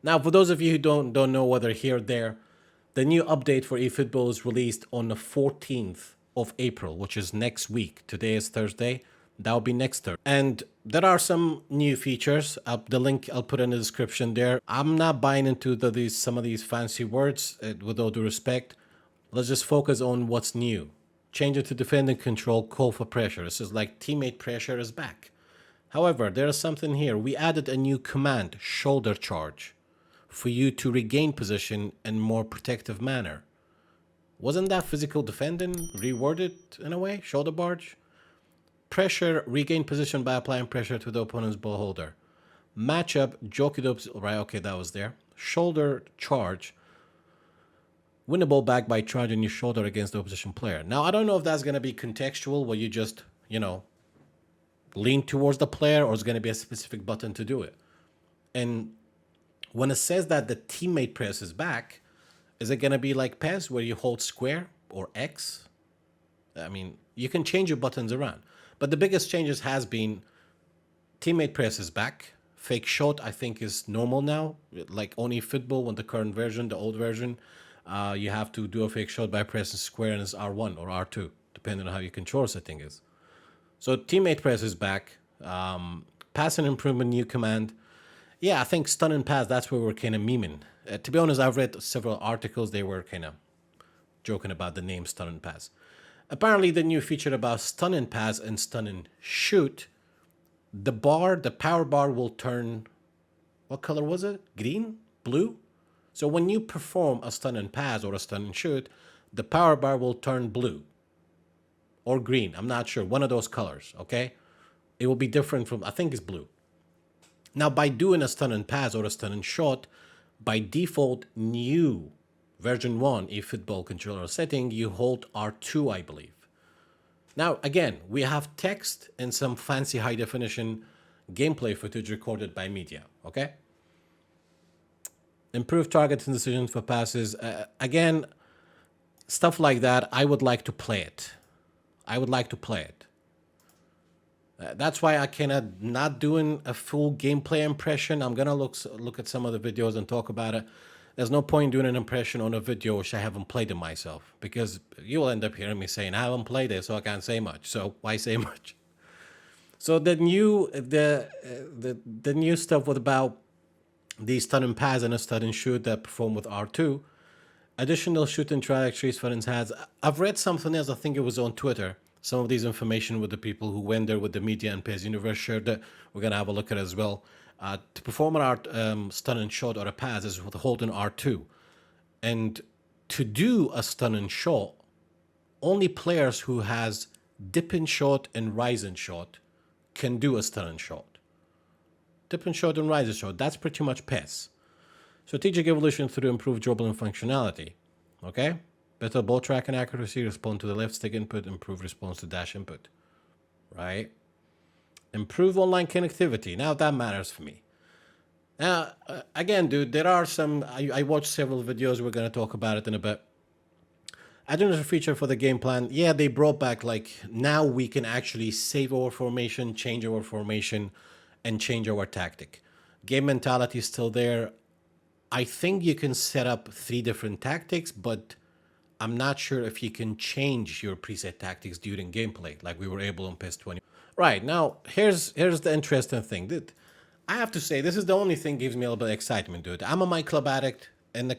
Now, for those of you who don't know whether here or there, the new update for eFootball is released on the 14th of April, which is next week. Today is Thursday. That will be next Thursday. And there are some new features. The link I'll put in the description there. I'm not buying into some of these fancy words, with all due respect. Let's just focus on what's new. Change it to defending control, call for pressure. This is like teammate pressure is back. However, there is something here. We added a new command, shoulder charge, for you to regain position in more protective manner. Wasn't that physical defending reworded in a way? Shoulder barge? Pressure, regain position by applying pressure to the opponent's ball holder. Matchup, joke it up, right, okay, that was there. Shoulder charge, win the ball back by charging your shoulder against the opposition player. Now, I don't know if that's going to be contextual, where you just, lean towards the player, or it's going to be a specific button to do it. And when it says that the teammate press is back, is it going to be like PES, where you hold square or X? I mean, you can change your buttons around. But the biggest changes has been teammate press is back. Fake shot, I think, is normal now. Like on eFootball, when the current version, the old version, you have to do a fake shot by pressing square, and it's R1 or R2, depending on how your control setting is. So teammate press is back. Pass and improvement, new command. Yeah, I think stun and pass, that's where we're kind of memeing. To be honest, I've read several articles. They were kind of joking about the name stun and pass. Apparently, the new feature about stun and pass and stun and shoot, the power bar will turn, what color was it? Green? Blue? So when you perform a stun and pass or a stun and shoot, the power bar will turn blue or green. I'm not sure. One of those colors, okay? It will be different from, I think it's blue. Now, by doing a stun and pass or a stun and shot, by default, new version 1 eFootball controller setting, you hold R2, I believe. Now, again, we have text and some fancy high definition gameplay footage recorded by media, okay? Improve targeting decisions for passes. Again, stuff like that, I would like to play it. That's why I cannot not doing a full gameplay impression. I'm gonna look at some of the videos and talk about it. There's no point doing an impression on a video which I haven't played it myself, because you will end up hearing me saying I haven't played it, so I can't say much. So why say much? So the new stuff was about the stun and pass and a stun and shoot that perform with R2. Additional shooting trajectories, for instance, I've read something else. I think it was on Twitter. Some of these information with the people who went there with the media and PES Universe shared that. We're gonna have a look at it as well. To perform an stun and shot or a pass is with holding R2, and to do a stun and shot, only players who has dip and shot and rise and shot can do a stun and shot. Dip and shot and rise and shot. That's pretty much PES. Strategic evolution through improved dribbling functionality. Okay? Better ball track and accuracy, respond to the left stick input, improve response to dash input. Right? Improve online connectivity. Now that matters for me. Now, again, dude, there are some, I watched several videos. We're going to talk about it in a bit. Adding a feature for the game plan. Yeah, they brought back, like, now we can actually save our formation, change our formation, and change our tactic. Game mentality is still there. I think you can set up 3 different tactics, but I'm not sure if you can change your preset tactics during gameplay, like we were able on PES 20. Right, now, here's the interesting thing. Dude, I have to say, this is the only thing gives me a little bit of excitement, dude. I'm a My Club addict, and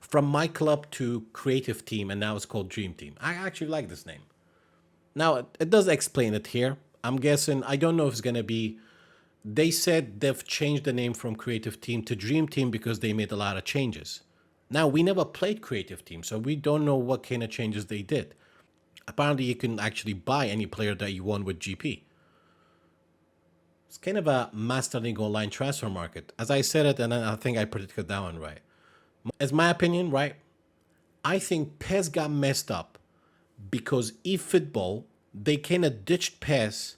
from My Club to Creative Team, and now it's called Dream Team. I actually like this name. Now, it does explain it here. I'm guessing, I don't know if it's going to be, they said they've changed the name from Creative Team to Dream Team because they made a lot of changes. Now, we never played Creative Team, so we don't know what kind of changes they did. Apparently, you can actually buy any player that you want with GP. It's kind of a Master League Online transfer market. As I said it, and I think I predicted that one right. As my opinion, right, I think PES got messed up because eFootball, they kind of ditched PES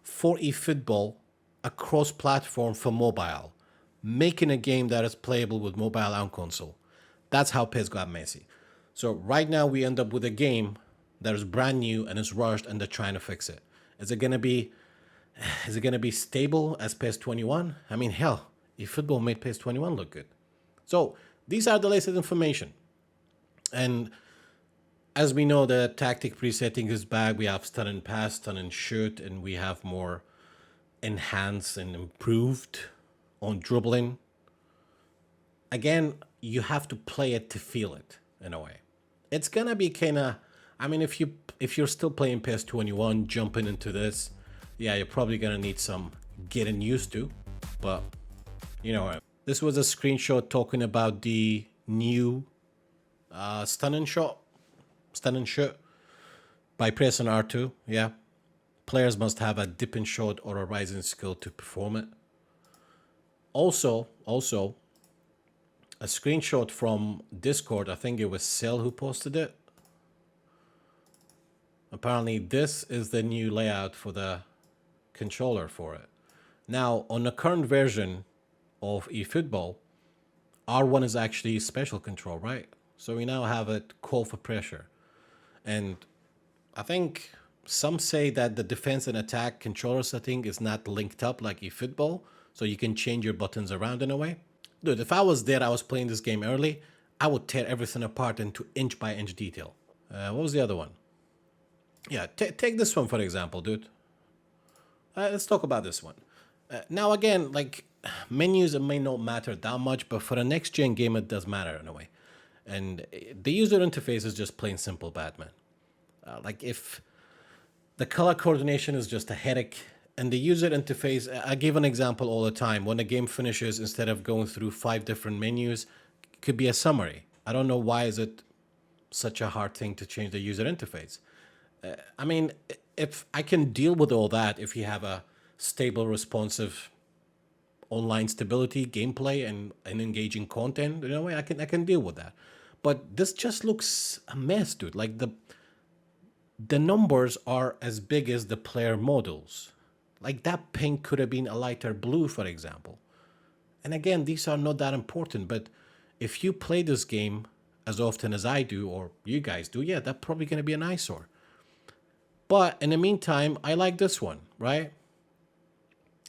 for eFootball across platform for mobile, making a game that is playable with mobile and console. That's how PES got messy. So right now we end up with a game that is brand new and is rushed, and they're trying to fix it. Is it going to be Is it going to be stable as PES 21? I mean, hell, eFootball made PES 21 look good. So these are the latest information. And as we know, the tactic presetting is back. We have stun and pass, stun and shoot, and we have more enhanced and improved on dribbling. Again, you have to play it to feel it in a way. It's gonna be kind of, I mean, if you're still playing PES 21, jumping into this, yeah, you're probably gonna need some getting used to. But you know, this was a screenshot talking about the new stun and shoot by pressing R2. Yeah, players must have a dipping shot or a rising skill to perform it. Also, a screenshot from Discord. I think it was Cell who posted it. Apparently, this is the new layout for the controller for it. Now, on the current version of eFootball, R1 is actually special control, right? So we now have it call for pressure. And I think some say that the defense and attack controller setting is not linked up like eFootball, so you can change your buttons around in a way. Dude, if I was there, I was playing this game early, I would tear everything apart into inch by inch detail. What was the other one? Yeah, take this one for example, dude. Let's talk about this one. Now again, like menus may not matter that much, but for a next gen game, it does matter in a way. And the user interface is just plain simple bad, man. Like if the color coordination is just a headache, and the user interface, I give an example all the time. When a game finishes, instead of going through 5 different menus, it could be a summary. I don't know why is it such a hard thing to change the user interface. I mean, if I can deal with all that, if you have a stable, responsive online stability, gameplay, and engaging content, in a way, I can deal with that. But this just looks a mess, dude. Like the numbers are as big as the player models. Like that pink could have been a lighter blue, for example. And again, these are not that important, but if you play this game as often as I do, or you guys do, yeah, that's probably going to be an eyesore. But in the meantime, I like this one, right?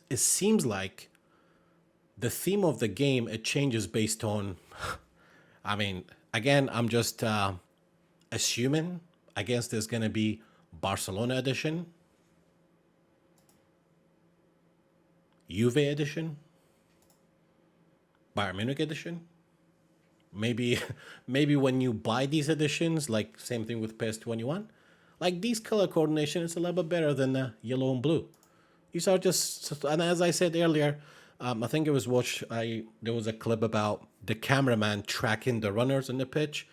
It seems like the theme of the game, it changes based on, I mean, again, I'm just assuming, I guess there's going to be Barcelona edition, Juve edition, Bayern Munich edition. Maybe when you buy these editions, like same thing with PES 21, like these color coordination is a little bit better than the yellow and blue. These are just, and as I said earlier, I think it was there was a clip about the cameraman tracking the runners in the pitch.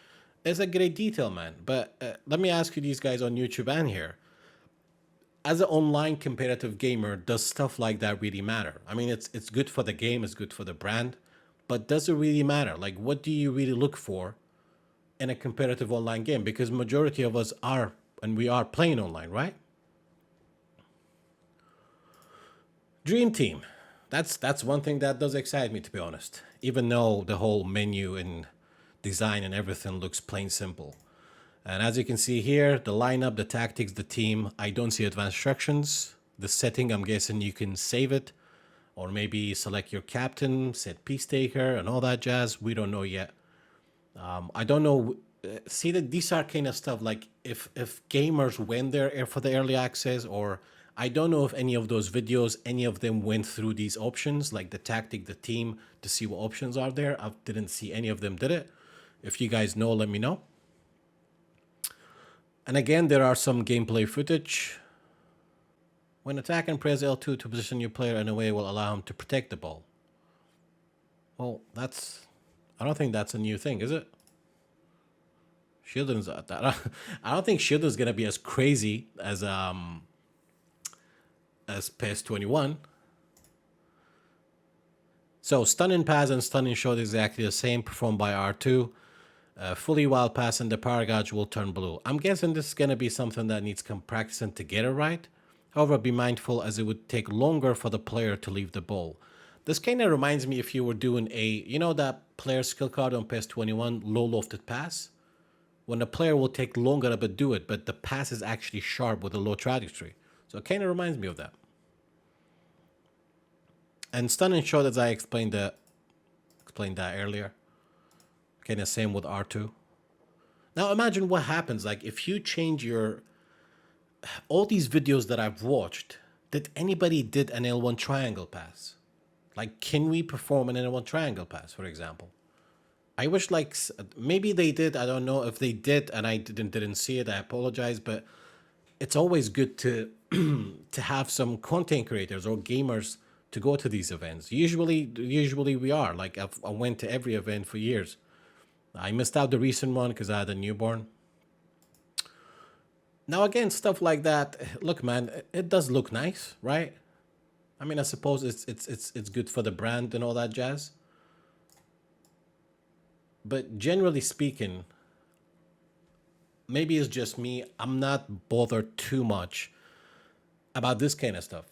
It's a great detail, man. But let me ask you these guys on YouTube and here. As an online competitive gamer, does stuff like that really matter? I mean, it's good for the game, it's good for the brand, but does it really matter? Like, what do you really look for in a competitive online game? Because majority of us are, and we are playing online, right? Dream Team. That's one thing that does excite me, to be honest. Even though the whole menu and design and everything looks plain simple. And as you can see here, the lineup, the tactics, the team, I don't see advanced instructions. The setting, I'm guessing you can save it. Or maybe select your captain, set piece taker, and all that jazz. We don't know yet. I don't know. See that these are kind of stuff like if gamers went there for the early access, or I don't know if any of those videos, any of them went through these options, like the tactic, the team, to see what options are there. I didn't see any of them did it. If you guys know, let me know. And again, there are some gameplay footage. When attacking, press L2 to position your player in a way will allow him to protect the ball. Well, I don't think that's a new thing, is it? Shielding's, I don't think Shielding's gonna be as crazy as PES 21. So stunning pass and stunning shot exactly the same, performed by R2. Fully while passing, the power gauge will turn blue. I'm guessing this is going to be something that needs some practicing to get it right. However, be mindful as it would take longer for the player to leave the ball. This kind of reminds me if you were doing you know that player skill card on PES 21, low lofted pass? When the player will take longer to do it, but the pass is actually sharp with a low trajectory. So it kind of reminds me of that. And stunning shot, as I explained that earlier. Okay, the same with R2. Now imagine what happens like if you change your all these videos that I've watched. Did anybody did an L1 triangle pass? Like, can we perform an L1 triangle pass, for example? I wish like maybe they did. I don't know if they did, and I didn't see it. I apologize, but it's always good to to have some content creators or gamers to go to these events. Usually we are like I went to every event for years. I missed out the recent one because I had a newborn. Now again, stuff like that. Look, man, it does look nice, right? I mean, I suppose it's good for the brand and all that jazz. But generally speaking, maybe it's just me. I'm not bothered too much about this kind of stuff.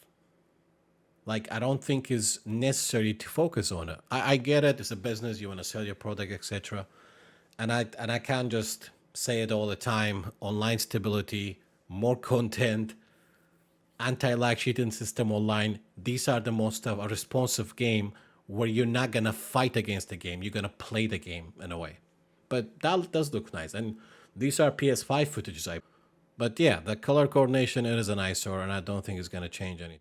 Like, I don't think it's necessary to focus on it. I get it. It's a business. You want to sell your product, etc. And I can't just say it all the time. Online stability, more content, anti-lag cheating system online. These are the most of a responsive game where you're not gonna fight against the game. You're gonna play the game in a way. But that does look nice. And these are PS5 footages. But yeah, the color coordination, it is an eyesore, and I don't think it's gonna change anything.